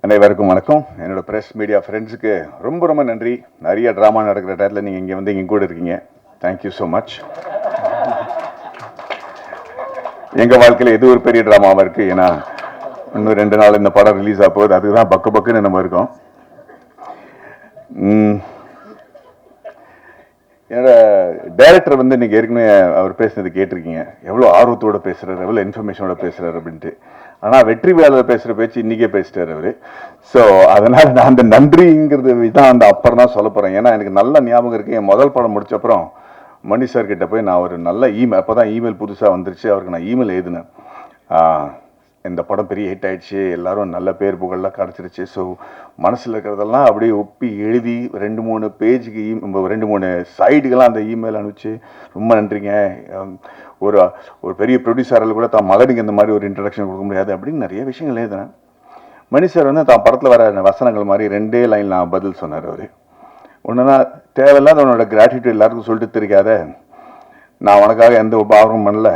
அனைவருக்கும் வணக்கம். என்னோட ப்ரெஸ் மீடியா ஃப்ரெண்ட்ஸுக்கு ரொம்ப ரொம்ப நன்றி. நிறைய ட்ராமா நடக்கிற டயத்தில் நீங்கள் இங்கே வந்து இங்கே கூட இருக்கீங்க. Thank you so much. எங்கள் வாழ்க்கையில் எது ஒரு பெரிய ட்ராமாவாக இருக்குது. ஏன்னா இன்னும் 2 நாள் இந்த படம் ரிலீஸ் ஆக போகுது. அதுதான் பக்கு பக்குன்னு நம்ம இருக்கோம். என்னோட டைரக்டர் வந்து இன்னைக்கு ஏற்கனவே அவர் பேசுனது கேட்டிருக்கீங்க. எவ்வளோ ஆர்வத்தோடு பேசுகிறார், எவ்வளோ இன்ஃபர்மேஷனோட பேசுகிறார் அப்படின்ட்டு. ஆனால் வெற்றி வேலையில் பேசுகிற பேச்சு இன்றைக்கே பேசிட்டார் அவர். ஸோ அதனால் நான் அந்த நன்றிங்கிறது தான் அந்த அப்புறம் தான் சொல்ல போகிறேன். ஏன்னா எனக்கு நல்ல ஞாபகம் இருக்குது. என் முதல் படம் முடிச்சப்புறம் மணி சார் கிட்ட போய் நான் ஒரு நல்ல இமெயில், அப்போ தான் இமெயில் புதுசாக வந்துருச்சு, அவருக்கு நான் இமெயில் எழுதினேன். இந்த படம் பெரிய ஹிட் ஆகிடுச்சு, எல்லோரும் நல்ல பேர் புகழெலாம் கிடச்சிருச்சு. ஸோ மனசில் இருக்கிறதெல்லாம் அப்படியே ஒப்பி எழுதி 2-3 பேஜுக்கு 2-3 சைடுக்கெல்லாம் அந்த இமெயில் அனுப்பிச்சு ரொம்ப நன்றிங்க. ஒரு பெரிய ப்ரொடியூசரில் கூட தான் மகனுக்கு இந்த மாதிரி ஒரு இன்ட்ரடக்ஷன் கொடுக்க முடியாது அப்படின்னு நிறைய விஷயங்கள் எழுதினேன். மணி சார் வந்து தான் படத்தில் வர வசனங்கள் மாதிரி 2 லைன் நான் பதில் சொன்னார். அவர் ஒன்றுனா தேவையில்லாத உன்னோட கிராட்டிடியூட் எல்லாருக்கும் சொல்லிட்டு தெரியாத, நான் உனக்காக எந்த உபாவமும் பண்ணல,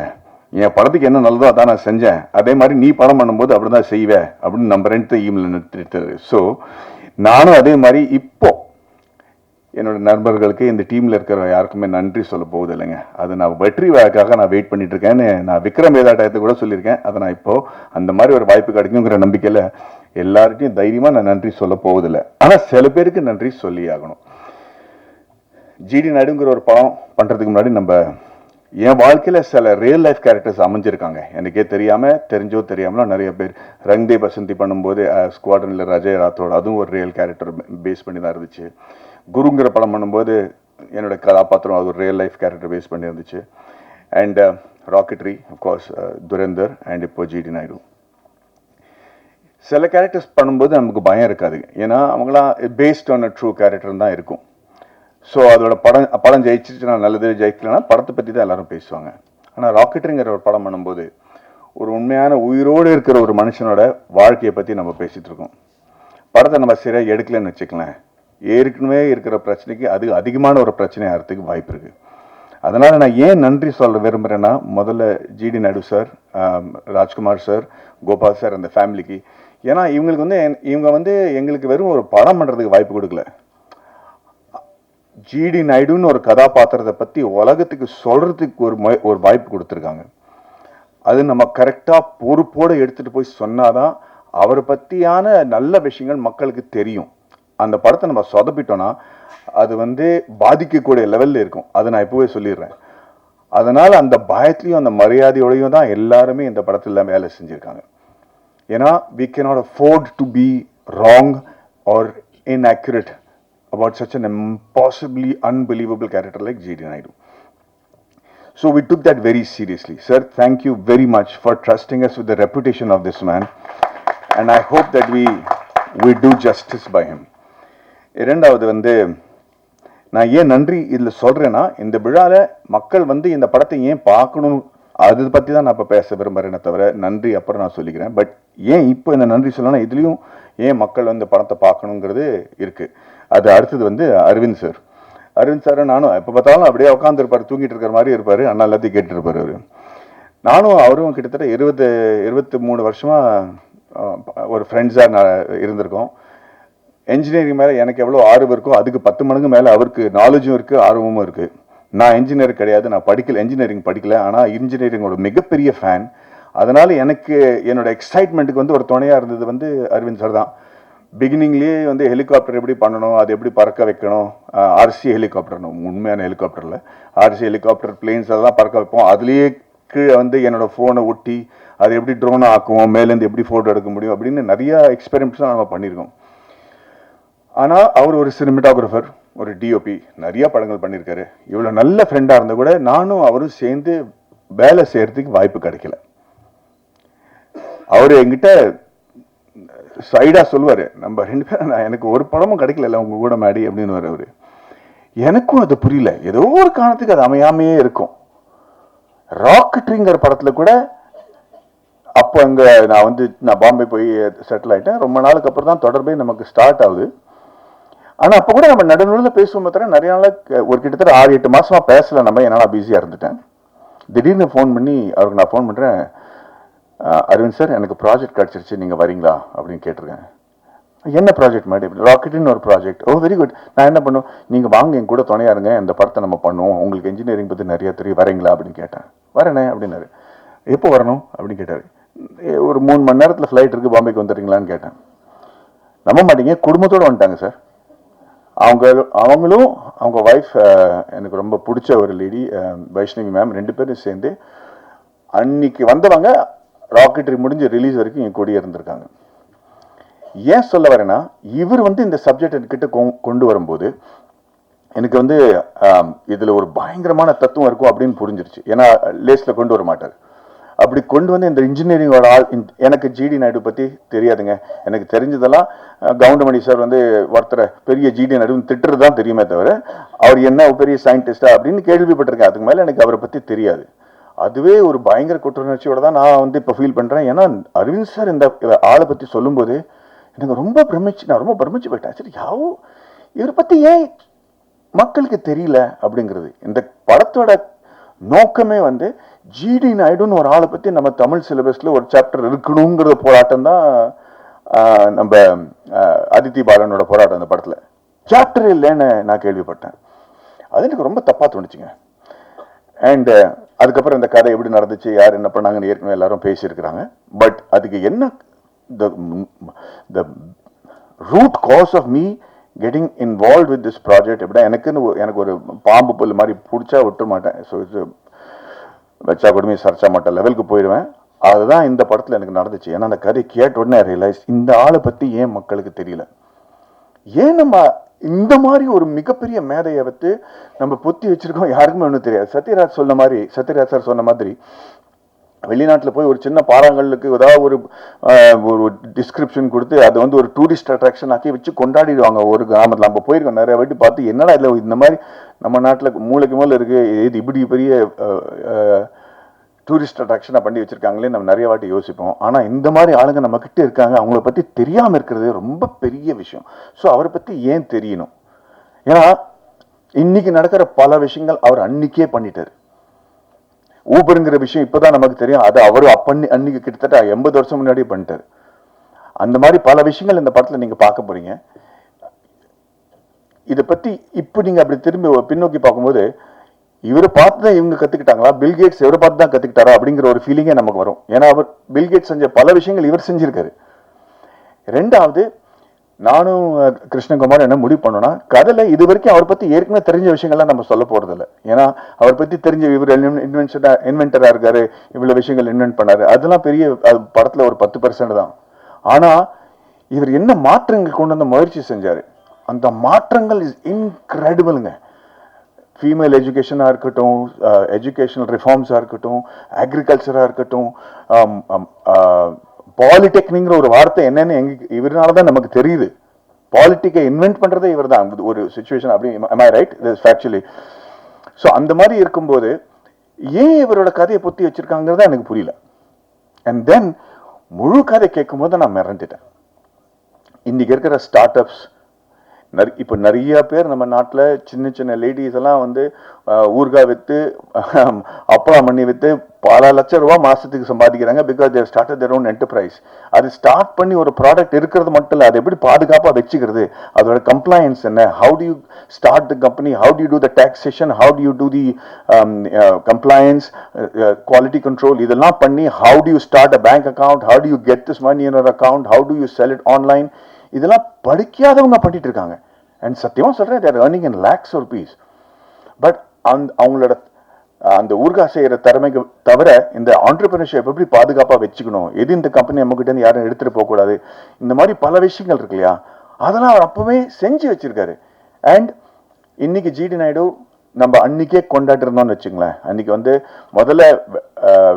என் படத்துக்கு என்ன நல்லதோ அதான் நான் செஞ்சேன், அதே மாதிரி நீ படம் பண்ணும்போது அப்படி தான் செய்வேன் அப்படின்னு நம்பர் 2 இமெயில் நிறுத்திட்டாரு. ஸோ நானும் அதே மாதிரி இப்போ என்னோட நண்பர்களுக்கு இந்த டீமில் இருக்கிற யாருக்குமே நன்றி சொல்ல போகுது இல்லைங்க. அது நான் வெற்றி வேலைக்காக நான் வெயிட் பண்ணிட்டு இருக்கேன்னு நான் விக்ரம் வேதா டயத்தை கூட சொல்லியிருக்கேன். அதை நான் இப்போ அந்த மாதிரி ஒரு வாய்ப்பு கிடைக்குங்கிற நம்பிக்கையில் எல்லார்ட்டையும் தைரியமாக நான் நன்றி சொல்ல போவதில்லை. ஆனால் சில பேருக்கு நன்றி சொல்லி ஆகணும். ஜிடி நாயுடுங்கிற ஒரு படம் பண்ணுறதுக்கு முன்னாடி நம்ம என் வாழ்க்கையில் சில ரியல் லைஃப் கேரக்டர்ஸ் அமைஞ்சிருக்காங்க. எனக்கே தெரியாமல், தெரிஞ்சோ தெரியாமலோ நிறைய பேர். ரங்தே பசந்தி பண்ணும்போது ஸ்குவாட்ரனில் ரஜய் ராத்தோட, அதுவும் ஒரு ரியல் கேரக்டர் பேஸ் பண்ணி தான் இருந்துச்சு. குருங்கிற படம் பண்ணும்போது என்னோட கதாபாத்திரம் அது ஒரு ரியல் லைஃப் கேரக்டர் பேஸ் பண்ணி இருந்துச்சு. அண்ட் ராக்கெட்ரி, அஃப்கோர்ஸ் துரேந்தர், அண்ட் இப்போ ஜிடி நாயுடு. சில கேரக்டர்ஸ் பண்ணும்போது நமக்கு பயம் இருக்காது, ஏன்னா அவங்களாம் based on a true character தான் இருக்கும். ஸோ அதோட படம் ஜெயிச்சிச்சுன்னா நல்லது, ஜெயிக்கலன்னா படத்தை பற்றி தான் எல்லாரும் பேசுவாங்க. ஆனால் ராக்கெட்ரிங்கிற ஒரு படம் பண்ணும்போது ஒரு உண்மையான உயிரோடு இருக்கிற ஒரு மனுஷனோட வாழ்க்கையை பற்றி நம்ம பேசிகிட்டு இருக்கோம். படத்தை நம்ம சரியாக எடுக்கலன்னு வச்சுக்கலாம், ஏற்கனவே இருக்கிற பிரச்சனைக்கு அது அதிகமான ஒரு பிரச்சனை ஆகிறதுக்கு வாய்ப்பு இருக்குது. அதனால் நான் ஏன் நன்றி சொல்ல விரும்புகிறேன்னா, முதல்ல GD Naidu sir, Rajkumar sir, Gopal sir, அந்த ஃபேமிலிக்கு. ஏன்னா இவங்க வந்து எங்களுக்கு வெறும் ஒரு படம் பண்ணுறதுக்கு வாய்ப்பு கொடுக்கல, ஜிடி நாயுடுன்னு ஒரு கதாபாத்திரத்தை பற்றி உலகத்துக்கு சொல்கிறதுக்கு ஒரு வாய்ப்பு கொடுத்துருக்காங்க. அது நம்ம கரெக்டாக பொறுப்போடு எடுத்துகிட்டு போய் சொன்னாதான் அவரை பற்றியான நல்ல விஷயங்கள் மக்களுக்கு தெரியும். அந்த படத்தை நம்ம சொதப்பிட்டோன்னா அது வந்து பாதிக்கக்கூடிய லெவலில் இருக்கும். அதை நான் இப்போவே சொல்லிடுறேன். அதனால் அந்த பயத்துலையும் அந்த மரியாதையோடையும் தான் எல்லாருமே இந்த படத்தில் வேலை செஞ்சுருக்காங்க. ஏன்னா we cannot afford to be wrong or inaccurate about such an impossibly unbelievable character like G.D. Naidu. So we took that very seriously. Sir, thank you very much for trusting us with the reputation of this man, and I hope that we do justice by him. இரண்டாவது வந்து நான் ஏன் நன்றி இதில் சொல்கிறேன்னா, இந்த விழாவில் மக்கள் வந்து இந்த படத்தை ஏன் பார்க்கணும், அதை பற்றி தான் நான் இப்போ பேச விரும்புகிறேனே தவிர நன்றி அப்புறம் நான் சொல்லிக்கிறேன். பட் ஏன் இப்போ இந்த நன்றி சொல்லணும்னா, இதுலேயும் ஏன் மக்கள் வந்து படத்தை பார்க்கணுங்கிறது இருக்குது. அது அடுத்தது வந்து அரவிந்த் சார். அரவிந்த் சார் நானும் எப்போ பார்த்தாலும் அப்படியே உட்காந்துருப்பார், தூங்கிட்டு இருக்கிற மாதிரி இருப்பார், அண்ணா எல்லாத்தையும் கேட்டுருப்பார். அவர் நானும் அவரும் கிட்டத்தட்ட 23 வருஷமாக ஒரு ஃப்ரெண்ட்ஸாக நான் இருந்திருக்கோம். என்ஜினியரிங் மேலே எனக்கு எவ்வளோ ஆர்வம் இருக்கோ அதுக்கு 10 மடங்கு மேலே அவருக்கு நாலேஜும் இருக்குது, ஆர்வமும் இருக்குது. நான் என்ஜினியர் கிடையாது, நான் என்ஜினியரிங் படிக்கல, ஆனால் இன்ஜினியரிங்கோட மிகப்பெரிய ஃபேன். அதனால் எனக்கு என்னோட எக்ஸைட்மெண்ட்டுக்கு வந்து ஒரு துணையாக இருந்தது வந்து அரவிந்த் சார் தான். பிகினிங்லேயே வந்து ஹெலிகாப்டர் எப்படி பண்ணணும், அது எப்படி பறக்க வைக்கணும், ஆர்சி ஹெலிகாப்டர், உண்மையான ஹெலிகாப்டரில் ஆர்சி ஹெலிகாப்டர், பிளேன்ஸ் அதெல்லாம் பறக்க வைப்போம். அதுலேயே கீழே வந்து என்னோடய ஃபோனை ஒட்டி அதை எப்படி ட்ரோனை ஆக்குவோம், மேலேருந்து எப்படி ஃபோட்டோ எடுக்க முடியும் அப்படின்னு நிறையா எக்ஸ்பெரிமெண்ட்ஸ்லாம் நம்ம பண்ணியிருக்கோம். ஆனால் அவர் ஒரு சினிமாட்டோகிராஃபர், ஒரு டிஓபி, நிறையா படங்கள் பண்ணியிருக்காரு. இவ்வளோ நல்ல ஃப்ரெண்டாக இருந்தால் கூட நானும் அவரும் சேர்ந்து வேலை செய்கிறதுக்கு வாய்ப்பு கிடைக்கல. அவர் என்கிட்ட சைடாக சொல்லுவார், நம்ம 2 பேரும் எனக்கு ஒரு படமும் கிடைக்கல உங்க கூட மாடி அப்படின்னு அவர். எனக்கும் அது புரியல, ஏதோ ஒரு காரணத்துக்கு அது அமையாமையே இருக்கும். ராக்கெட்ரிங்கிற படத்தில் கூட அப்போ அங்கே நான் பாம்பே போய் செட்டில் ஆகிட்டேன். ரொம்ப நாளுக்கு அப்புறம் தான் தொடர்பே நமக்கு ஸ்டார்ட் ஆகுது. ஆனால் அப்போ கூட நம்ம நடுநடுவில் பேசுவோம். பார்த்தா நிறைய நாள் ஒரு கிட்டத்தட்ட 6-8 மாதமாக பேசலை நம்ம, என்னால் பிஸியாக இருந்துட்டேன். திடீர்னு ஃபோன் பண்ணி அவருக்கு நான் ஃபோன் பண்ணுறேன், அரவிந்த் சார் எனக்கு ப்ராஜெக்ட் கிடச்சிருச்சு, நீங்கள் வரீங்களா அப்படின்னு கேட்டிருக்கேன். என்ன ப்ராஜெக்ட் மேடம்? ராக்கெட்னு ஒரு ப்ராஜெக்ட். ஓ வெரி குட். நான் என்ன பண்ணுவோம், நீங்கள் வாங்க என் கூட துணையா இருங்க, இந்த படத்தை நம்ம பண்ணுவோம், உங்களுக்கு இன்ஜினியரிங் பற்றி நிறைய தெரியும், வரீங்களா அப்படின்னு கேட்டேன். வரேனே அப்படின்னாரு. எப்போ வரணும் அப்படின்னு கேட்டார். ஒரு 3 மணி நேரத்தில் ஃப்ளைட் இருக்குது, பாம்பேக்கு வந்துடுறீங்களான்னு கேட்டேன். நம்ப மாட்டீங்க, குடும்பத்தோடு வந்துட்டாங்க சார். அவங்களும் அவங்க ஒய்ஃப், எனக்கு ரொம்ப பிடிச்ச ஒரு லேடி வைஷ்ணவி மேம், 2 பேரும் சேர்ந்து அன்னைக்கு வந்தவங்க ராக்கெட்ரி முடிஞ்சு ரிலீஸ் வரைக்கும் என் கூடயே இருந்திருக்காங்க. ஏன் சொல்ல வரேன்னா, இவர் இந்த சப்ஜெக்ட் என்கிட்ட கொண்டு வரும்போது எனக்கு இதில் ஒரு பயங்கரமான தத்துவம் இருக்கும் அப்படின்னு புரிஞ்சிருச்சு. ஏன்னா லேஸில் கொண்டு வர மாட்டார். அப்படி கொண்டு இந்த இன்ஜினியரிங்கோட ஆள். எனக்கு ஜிடி நாயுடு பற்றி தெரியாதுங்க. எனக்கு தெரிஞ்சதெல்லாம் கவுண்டமணி சார் ஒருத்தரை பெரிய ஜிடி நாயுடு திட்டுறது தான் தெரியுமே தவிர, அவர் என்ன பெரிய சயின்டிஸ்டா அப்படின்னு கேள்விப்பட்டிருக்கேன். அதுக்கு மேலே எனக்கு அவரை பற்றி தெரியாது. அதுவே ஒரு பயங்கர குற்றுணர்ச்சியோட தான் நான் இப்போ ஃபீல் பண்ணுறேன். ஏன்னா அரவிந்த் சார் இந்த ஆளை பற்றி சொல்லும்போது எனக்கு நான் ரொம்ப பிரமிச்சு போயிட்டேன். சரி, இவரை பற்றி ஏன் மக்களுக்கு தெரியல அப்படிங்கிறது. இந்த படத்தோட நோக்கமே ஜிடி நாயுடுன்னு ஒரு ஆளை பற்றி நம்ம தமிழ் சிலபஸில் ஒரு சாப்டர் இருக்கணுங்கிற போராட்டம் தான் நம்ம அதித்தி பாலனோட போராட்டம். அந்த படத்தில் சாப்டர் இல்லைன்னு நான் கேள்விப்பட்டேன். அது எனக்கு ரொம்ப தப்பாக தோணுச்சுங்க. அண்ட் அதுக்கப்புறம் இந்த கதை எப்படி நடந்துச்சு, யார் என்ன பண்ணாங்கன்னு ஏற்கனவே எல்லாரும் பேசியிருக்கிறாங்க. பட் அதுக்கு என்ன the root cause of me getting involved with this project எப்படின்னா, எனக்கு ஒரு பாம்பு புல் மாதிரி பிடிச்சா விட்டு மாட்டேன். ஸோ இது வச்சா கொடுமை சர்ச்சா மாட்டேன் லெவலுக்கு போயிடுவேன். அதுதான் இந்த படத்தில் எனக்கு நடந்துச்சு. ஏன்னா அந்த கதை கேட்ட உடனே ரியலைஸ், இந்த ஆளை பற்றி ஏன் மக்களுக்கு தெரியல, ஏன் நம்ம இந்த மாதிரி ஒரு மிகப்பெரிய மேதையை நம்ம பொத்தி வச்சிருக்கோம், யாருக்குமே ஒன்றும் தெரியாது. சத்யராஜ் சார் சொன்ன மாதிரி வெளிநாட்டில் போய் ஒரு சின்ன பாறாங்கல்லுக்கு ஏதாவது ஒரு டிஸ்கிரிப்ஷன் கொடுத்து அதை ஒரு டூரிஸ்ட் அட்ராக்ஷன் ஆக்கி வச்சு கொண்டாடிடுவாங்க ஒரு கிராமத்தில். நம்ம போயிருக்கோம் நிறைய வாட்டி பார்த்து, என்னடா இல்லை இந்த மாதிரி நம்ம நாட்டில் மூளைக்கு மேலே இருக்குது, இது இப்படி பெரிய டூரிஸ்ட் அட்ராக்ஷனாக பண்ணி வச்சுருக்காங்களே நம்ம நிறைய வாட்டி யோசிப்போம். ஆனால் இந்த மாதிரி ஆளுங்க நம்ம கிட்ட இருக்காங்க, அவங்கள பற்றி தெரியாமல் இருக்கிறது ரொம்ப பெரிய விஷயம். ஸோ அவரை பற்றி ஏன் தெரியணும்? ஏன்னா இன்னைக்கு நடக்கிற பல விஷயங்கள் அவர் அன்னைக்கே பண்ணிட்டார். ஊபருங்கிற விஷயம் இப்பதான் நமக்கு தெரியும், அது அவரு அன்னைக்கு கிட்டத்தட்ட 80 வருஷம் முன்னாடியே பண்ணிட்டாரு. அந்த மாதிரி பல விஷயங்கள் இந்த படத்துல நீங்க பார்க்க போறீங்க. இதை பத்தி இப்ப நீங்க அப்படி திரும்பி பின்னோக்கி பார்க்கும்போது, இவரை பார்த்து தான் இவங்க கத்துக்கிட்டாங்களா, பில்கேட்ஸ் இவரை பார்த்து தான் கத்துக்கிட்டாரா அப்படிங்கிற ஒரு ஃபீலிங்கே நமக்கு வரும். ஏன்னா அவர் பில்கேட்ஸ் செஞ்ச பல விஷயங்கள் இவர் செஞ்சிருக்காரு. ரெண்டாவது, நானும் கிருஷ்ணகுமார் என்ன முடிவு பண்ணோம்னா, கதையில இது வரைக்கும் அவர் பத்தி ஏற்கனவே தெரிஞ்ச விஷயங்கள்லாம் நம்ம சொல்ல போறது இல்லை. ஏன்னா அவர் பத்தி தெரிஞ்ச இவர் இன்வென்டரா இருக்காரு, இவ்வளவு விஷயங்கள் இன்வென்ட் பண்ணாரு, அதெல்லாம் பெரிய படத்துல ஒரு 10% தான். ஆனா இவர் என்ன மாற்றங்கள் கொண்டு வந்த முயற்சி செஞ்சாரு, அந்த மாற்றங்கள் இஸ் இன்கிரெடிபிளுங்க. ஃபீமேல் எஜுகேஷனாக இருக்கட்டும், எஜுகேஷனல் ரிஃபார்ம்ஸாக இருக்கட்டும், அக்ரிகல்ச்சராக இருக்கட்டும், பாலிடெக்னிக்ங்கிற ஒரு வார்த்தை என்னன்னு இவரால தான் நமக்கு தெரியுது. பாலிட்டிக்கை இன்வென்ட் பண்றதே இவர் தான் ஒரு சுச்சுவேஷன். அப்படி am I right? Factually. So அந்த மாதிரி இருக்கும்போது ஏன் இவரோட கதையை பொத்தி வச்சிருக்காங்கிறத எனக்கு புரியல. அண்ட் தென் முழு கதை கேட்கும் போது நான் மிரண்டுட்டேன். இன்னைக்கு இருக்கிற ஸ்டார்ட் அப்ஸ், இப்போ நிறைய பேர் நம்ம நாட்டில் சின்ன சின்ன லேடிஸ் எல்லாம் ஊர்காய் விற்று அப்பளம் பண்ணி விற்று பல லட்சம் ரூபா மாசத்துக்கு சம்பாதிக்கிறாங்க. Because they started their own enterprise. அது ஸ்டார்ட் பண்ணி ஒரு ப்ராடக்ட் இருக்கிறது மட்டும் இல்லை, அதை எப்படி பாதுகாப்பாக வச்சுக்கிறது, அதோட கம்ப்ளைன்ஸ் என்ன, how do you start the company, how do you do the taxation, how do you do the compliance, quality control, இதெல்லாம் பண்ணி how do you start a bank account, how do you get this money in your account, how do you sell it online, இதெல்லாம் படிக்காதவங்க பண்ணிட்டு இருக்காங்க. And சத்தியமாக சொல்கிறேன், they're earning in lakhs rupees. But அவங்களோட அந்த ஊர்கா செய்கிற திறமைக்கு தவிர இந்த ஆண்டர்பிரினர்ஷிப் எப்படி பாதுகாப்பாக வச்சுக்கணும், எது இந்த கம்பெனி நம்மகிட்ட யாரும் எடுத்துகிட்டு போகக்கூடாது, இந்த மாதிரி பல விஷயங்கள் இருக்கு இல்லையா, அதெல்லாம் அவர் அப்பவே செஞ்சு வச்சிருக்காரு. அண்ட் இன்னைக்கு ஜிடி நாயுடு நம்ம அன்னைக்கே கொண்டாடி இருந்தோம்னு வச்சுங்களேன். அன்னைக்கு முதல்ல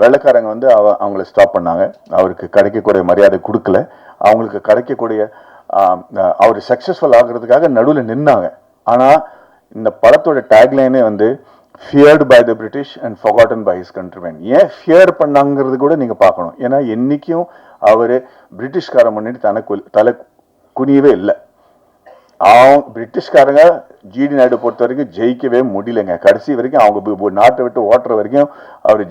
வெள்ளைக்காரங்க அவங்கள ஸ்டாப் பண்ணாங்க, அவருக்கு கிடைக்கக்கூடிய மரியாதை கொடுக்கல, அவங்களுக்கு கிடைக்கக்கூடிய அவர் சக்சஸ்ஃபுல் ஆகிறதுக்காக நடுவில் நின்னாங்க. ஆனால் இந்த படத்தோட டேக்லைனே feared by the British and forgotten by his countrymen. ஏன் ஃபியர் பண்ணாங்கிறது கூட நீங்க பார்க்கணும். ஏன்னா என்னைக்கும் அவரு பிரிட்டிஷ்காரன் முன்னாடி தலை குனியவே இல்லை. பிரிட்டிஷ்காரங்க ஜிடி நாயுடு பொறுத்த வரைக்கும் ஜெயிக்கவே முடியலைங்க. கடைசி வரைக்கும் அவங்க நாட்டை விட்டு ஓட்டுற வரைக்கும் அவர்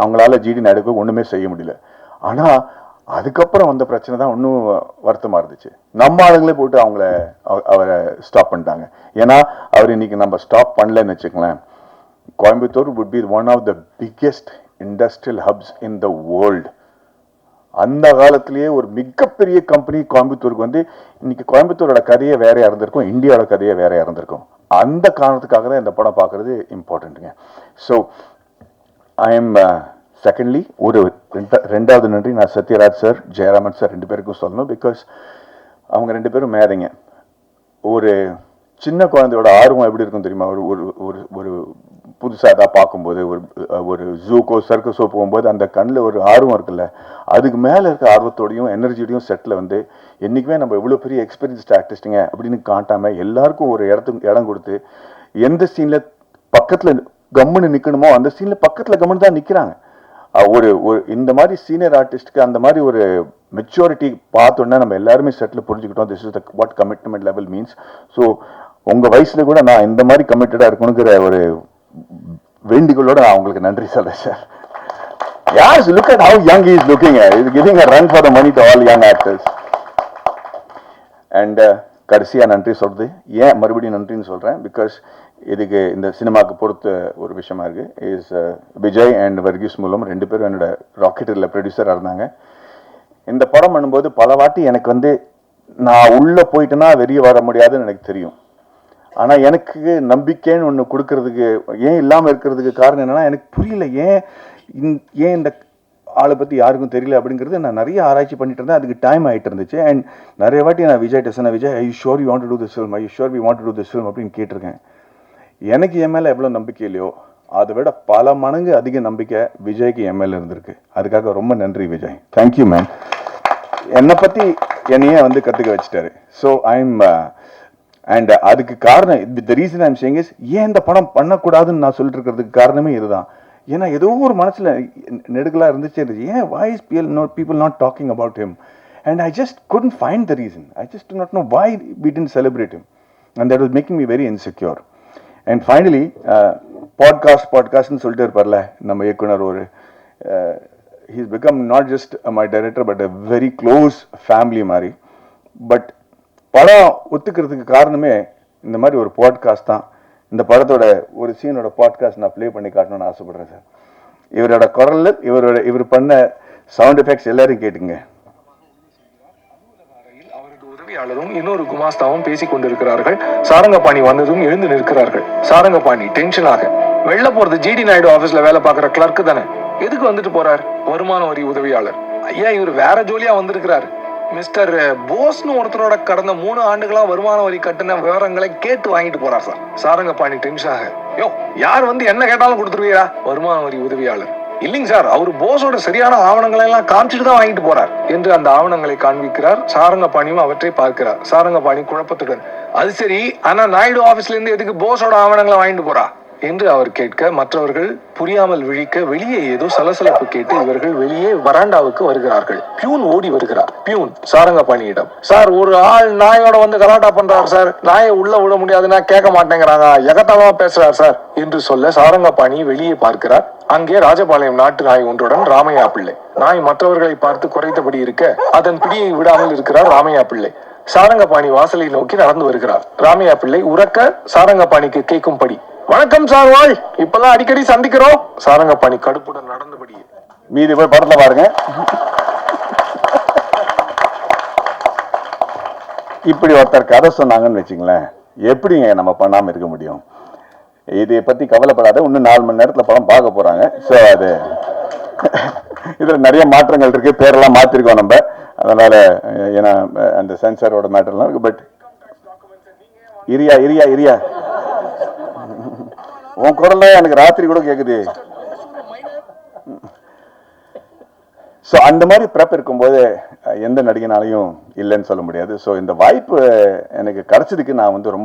அவங்களால ஜிடி நாயுடுக்கு ஒண்ணுமே செய்ய முடியல. ஆனா அதுக்கப்புறம் வந்த பிரச்சனை தான் இன்னும் வருத்தமாக இருந்துச்சு. நம்ம ஆளுங்களே போட்டு அவரை ஸ்டாப் பண்ணிட்டாங்க. ஏன்னா அவர் இன்னைக்கு நம்ம ஸ்டாப் பண்ணலன்னு வச்சுக்கலாம், Coimbatore would be one of the biggest industrial hubs in the world. அந்த காலத்திலேயே ஒரு மிகப்பெரிய கம்பெனி கோயம்புத்தூருக்கு வந்து இன்னைக்கு கோயம்புத்தூரோட கதையை வேறையா இருந்திருக்கும், இந்தியாவோட கதையை வேறையா இருந்திருக்கும். அந்த காரணத்துக்காக தான் இந்த படம் பார்க்கறது இம்பார்ட்டன்ட்டுங்க. ஸோ ஐ எம் செகண்ட்லி ஒரு ரெண்டாவது நன்றி நான் சத்யராஜ் சார், ஜெயராமன் சார் 2 பேருக்கும் சொல்லணும். பிகாஸ் அவங்க 2 பேரும் மேதைங்க. ஒரு சின்ன குழந்தையோட ஆர்வம் எப்படி இருக்கும் தெரியுமா? ஒரு புதுசாக தான் பார்க்கும்போது, ஒரு ஜூக்கோ சர்க்கஸோ போகும்போது அந்த கண்ணில் ஒரு ஆர்வம் இருக்குல்ல, அதுக்கு மேலே இருக்க ஆர்வத்தோடையும் எனர்ஜியோடையும் செட்டில் வந்து என்றைக்குமே நம்ம எவ்வளோ பெரிய எக்ஸ்பீரியன்ஸ்ட் ஆர்டிஸ்ட்டுங்க அப்படின்னு காட்டாமல் எல்லாருக்கும் ஒரு இடம் கொடுத்து, எந்த சீனில் பக்கத்தில் கம்முன்னு நிற்கணுமோ அந்த சீனில் பக்கத்தில் கம்முன்னு தான் நிற்கிறாங்க. ஒரு இந்த மாதிரி சீனியர் ஆர்டிஸ்ட்டுக்கு அந்த மாதிரி ஒரு மெச்சூரிட்டி பார்த்தோன்னா நம்ம எல்லாருமே செட்டில் புரிஞ்சுக்கிட்டோம். This is the what commitment level means. So உங்கள் வயசில் கூட நான் இந்த மாதிரி கமிட்டடாக இருக்கணுங்கிற ஒரு வேண்டிகளோட நான் உங்களுக்கு நன்றி சொல்றேன் sir. Yes, look at how young he is looking. He's giving a run for the money to all young actors. And கடைசியாக நன்றி சொல்றது ஏன் மறுபடியும் நன்றின்னு சொல்கிறேன், பிகாஸ் இதுக்கு இந்த சினிமாவுக்கு பொறுத்த ஒரு விஷயமா இருக்கு. இஸ் விஜய் அண்ட் வர்கீஸ் மூலம் 2 பேரும் என்னோட ராக்கெட்டில் ப்ரொடியூசராக இருந்தாங்க. இந்த படம் பண்ணும்போது பல வாட்டி எனக்கு வந்து நான் உள்ளே போயிட்டேன்னா வெளியே வர முடியாதுன்னு எனக்கு தெரியும். ஆனால் எனக்கு நம்பிக்கைன்னு ஒன்று கொடுக்கறதுக்கு ஏன் இல்லாமல் இருக்கிறதுக்கு காரணம் என்னென்னா, எனக்கு புரியல ஏன் இந்த ஆளை பற்றி யாருக்கும் தெரியல அப்படிங்கிறது. நான் நிறைய ஆராய்ச்சி பண்ணிட்டு இருந்தேன், அதுக்கு டைம் ஆகிட்டு இருந்துச்சு. அண்ட் நிறைய வாட்டி நான் விஜய் டெசனா Vijay I sure you want to do this film, I sure we want to do this film அப்படின்னு கேட்டிருக்கேன். எனக்கு என் மேலே எவ்வளோ நம்பிக்கை இல்லையோ அதை விட பல மடங்கு அதிக நம்பிக்கை விஜய்க்கு என் மேலே இருந்திருக்கு. அதுக்காக ரொம்ப நன்றி விஜய், தேங்க்யூ மேன். என்னை பற்றி என்னையே வந்து கற்றுக்க வச்சுட்டாரு. ஸோ ஐம் அண்ட் அதுக்கு காரணம், the reason I'm saying is, ஏன் இந்த படம் பண்ணக்கூடாதுன்னு நான் சொல்லிட்டு இருக்கிறதுக்கு காரணமே இதுதான். ஏன்னா ஏதோ ஒரு மனசில் நெடுக்கலாக இருந்துச்சு, ஏன் why is people not talking about him, and I just couldn't find the reason. I just do not know why we didn't celebrate him, and that was making me very insecure. And finally பாட்காஸ்ட்னு சொல்லிட்டு இருப்பார்ல நம்ம இயக்குனர், ஒரு he's become not just my director but a very close family மாதிரி. But படம் ஒத்துக்கிறதுக்கு காரணமே இந்த மாதிரி ஒரு பாட்காஸ்ட் தான். இந்த படத்தோட ஒரு சீனோட பாட்காஸ்ட் நான் ப்ளே பண்ணி காட்டணும்னு ஆசைப்படுறேன் சார். இவரோட குரல், இவர் பண்ண சவுண்ட் எஃபெக்ட்ஸ் எல்லாரும் கேட்டுங்க. அவரது உதவியாளரும் இன்னொரு குமாஸ்தாவும் பேசிக் கொண்டிருக்கிறார்கள். சாரங்கபாணி வந்ததும் எழுந்து நிற்கிறார்கள். சாரங்கபாணி டென்ஷனாக, வெளில போறது ஜிடி நாயுடு ஆபீஸ்ல வேலை பார்க்குற கிளர்க்கு தானே, எதுக்கு வந்துட்டு போறார்? வருமான வரி உதவியாளர். ஐயா, இவர் வேற ஜோலியா வந்திருக்கிறாரு. மிஸ்டர் போஸ்னு ஒருத்தரோட கடந்த 3 ஆண்டுகளா வருமான வரி கட்டின விவரங்களை கேட்டு வாங்கிட்டு போறார் சார். சாரங்கபாணி டென்ஷனாக, யோ யார் வந்து என்ன கேட்டாலும் கொடுத்துருவீரா? வருமான வரி உதவியாளர், இல்லைங்க சார், அவர் போஸோட சரியான ஆவணங்களை எல்லாம் காமிச்சிட்டு தான் வாங்கிட்டு போறார் என்று அந்த ஆவணங்களை காண்பிக்கிறார். சாரங்கபாணியும் அவற்றை பார்க்கிறார். சாரங்கபாணி குழப்பத்துடன், அது சரி, ஆனா நாயுடு ஆபீஸ்ல இருந்து எதுக்கு போஸோட ஆவணங்களை வாங்கிட்டு போறா என்று அவர் கேட்க, மற்றவர்கள் புரியாமல் விழிக்க, வெளியே ஏதோ சலசலப்பு கேட்டு இவர்கள் வெளியே வராண்டாவுக்கு வருகிறார்கள். பியூன் ஓடி வருகிறார். பியூன் சாரங்கபாணியிடம், சார், ஒரு ஆள் நாயோட வந்து கலாட்டா பண்றாரு சார், நாயை உள்ள விட முடியாதுன்னா கேட்க மாட்டேங்கிறாங்க, எகத்தாளமா பேசுறார் சார் என்று சொல்ல சாரங்கபாணி வெளியே பார்க்கிறார். அங்கே ராஜபாளையம் நாட்டு நாய் ஒன்றுடன் ராமையா பிள்ளை. நாய் மற்றவர்களை பார்த்து குறைத்தபடி இருக்க அதன் பிடியை விடாமல் இருக்கிறார் ராமையா பிள்ளை. சாரங்கபாணி வாசலை நோக்கி நடந்து வருகிறார். ராமையா பிள்ளை உறக்க சாரங்கபாணிக்கு கேட்கும்படி, வணக்கம் சார், வாழ், இப்பெல்லாம் அடிக்கடி சந்திக்கிறோம். சாரங்கபாணி கடுப்புடன் நடந்தபடியே, மீதி போய் படத்தை பாருங்க. இப்படி ஒருத்தர் கதை சொன்னாங்கன்னு வச்சுங்களேன், எப்படிங்க நம்ம பண்ணாம இருக்க முடியும்? இதை பத்தி கவலைப்படாத, இன்னும் 4 மணி நேரத்துல படம் பார்க்க போறாங்க. ஸோ அது இதுல நிறைய மாற்றங்கள் இருக்கு, பேரெல்லாம் மாத்திருக்கோம் நம்ம, அதனால ஏன்னா அந்த சென்சாரோட மேட்டர்லாம் இருக்கு. பட் இரியா உன் குரல்ல எனக்கு ராத்திரி கூட கேக்குது. ஸோ அந்த மாதிரி ப்ரெப் இருக்கும்போது எந்த நடிகனாலையும் இல்லைன்னு சொல்ல முடியாது. ஸோ இந்த வாய்ப்பு எனக்கு கிடைச்சதுக்கு நான் வந்து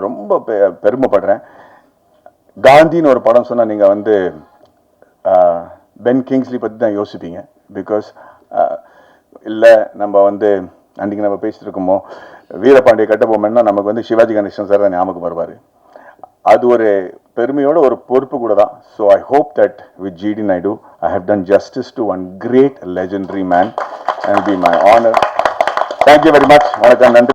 ரொம்ப பெருமைப்படுறேன். காந்தின்னு ஒரு படம் சொன்னால் நீங்கள் வந்து பென் கிங்ஸ்லி பற்றி தான் யோசிப்பீங்க. பிகாஸ் இல்லை, நம்ம வந்து அன்றைக்கி நம்ம பேசிட்டு இருக்கோமோ வீரபாண்டிய கட்டபொம்மன்னா நமக்கு வந்து சிவாஜி கணேசன் சார் தான் ஞாபகம் வருவார். அது ஒரு பெருமையோட ஒரு பொறுப்பு கூட தான். So I hope that with GD Naidu I have done justice to one great legendary man and be my honour. Thank you very much. வணக்கம், நன்றி.